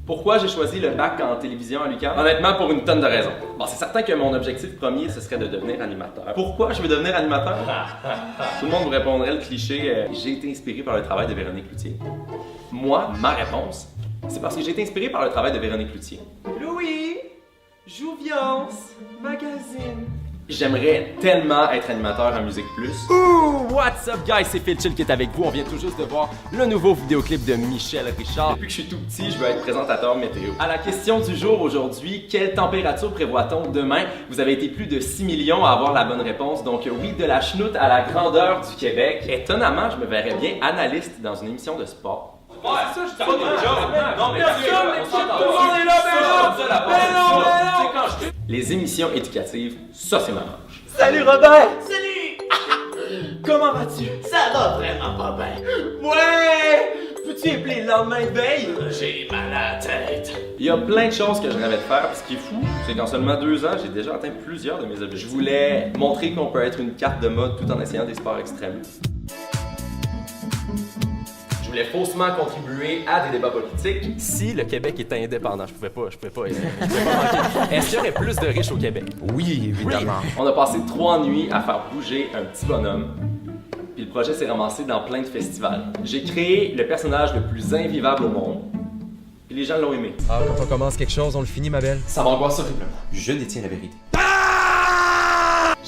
Pourquoi j'ai choisi le bac en télévision à l'UQAM? Honnêtement, pour une tonne de raisons. Bon, c'est certain que mon objectif premier, ce serait de devenir animateur. Pourquoi je veux devenir animateur? Tout le monde vous répondrait le cliché j'ai été inspiré par le travail de Véronique Cloutier. Moi, ma réponse, c'est parce que j'ai été inspiré par le travail de Véronique Cloutier. Louis, Jouviance, magazine. J'aimerais tellement être animateur en Musique Plus. Ouh, what's up guys, c'est Phil Chill qui est avec vous. On vient tout juste de voir le nouveau vidéoclip de Michel Richard. Depuis que je suis tout petit, je veux être présentateur météo. À la question du jour aujourd'hui, quelle température prévoit-on demain? Vous avez été plus de 6 millions à avoir la bonne réponse, donc oui, de la chenoute à la grandeur du Québec. Étonnamment, je me verrais bien analyste dans une émission de sport. Ouais, c'est ça, je dis pas de job. Non, mais tout le monde est là, mais les émissions éducatives, ça c'est ma manche. Salut Robert! Salut! Comment vas-tu? Ça va vraiment pas bien. Ouais! Peux-tu appeler le lendemain de veille? J'ai mal à la tête. Il y a plein de choses que je rêvais de faire, puis ce qui est fou, c'est qu'en seulement 2 ans, j'ai déjà atteint plusieurs de mes objectifs. Je voulais montrer qu'on peut être une carte de mode tout en essayant des sports extrêmes. Je voulais faussement contribuer à des débats politiques. Si le Québec était indépendant, je pouvais pas manquer. Est-ce qu'il y aurait plus de riches au Québec? Oui, évidemment. Oui. On a passé 3 nuits à faire bouger un petit bonhomme. Puis le projet s'est ramassé dans plein de festivals. J'ai créé le personnage le plus invivable au monde. Puis les gens l'ont aimé. Ah, quand on commence quelque chose, on le finit, ma belle. Ça m'angoisse horriblement. Je détiens la vérité.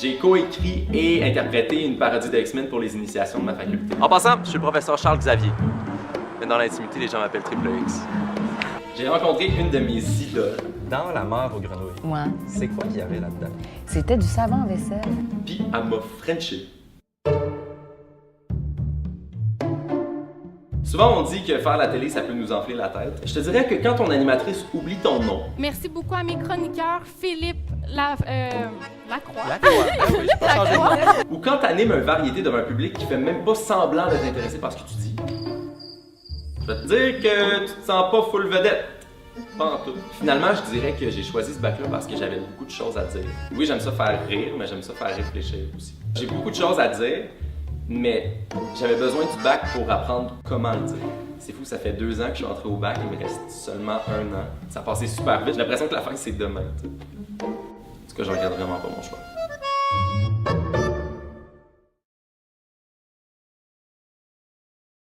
J'ai coécrit et interprété une parodie de X-Men pour les initiations de ma faculté. En passant, je suis le professeur Charles Xavier. Mais dans l'intimité, les gens m'appellent Triple X. J'ai rencontré une de mes idoles. Dans la mare aux grenouilles. Ouais. C'est quoi qu'il y avait là-dedans? C'était du savon à vaisselle. Puis elle m'a frenché. Souvent, on dit que faire la télé, ça peut nous enfler la tête. Je te dirais que quand ton animatrice oublie ton nom... Merci beaucoup à mes chroniqueurs, Philippe Lacroix. Oui, j'ai pas changé de nom. Ou quand t'animes une variété devant un public qui fait même pas semblant d'être intéressé par ce que tu dis. Je vais te dire que tu te sens pas full vedette. Pas en tout. Finalement, je dirais que j'ai choisi ce bac-là parce que j'avais beaucoup de choses à dire. Oui, j'aime ça faire rire, mais j'aime ça faire réfléchir aussi. J'ai beaucoup de choses à dire, mais j'avais besoin du bac pour apprendre comment le dire. C'est fou, ça fait 2 ans que je suis entré au bac, il me reste seulement 1 an. Ça a passé super vite, j'ai l'impression que la fin c'est demain. En tout cas, je regrette vraiment pas mon choix.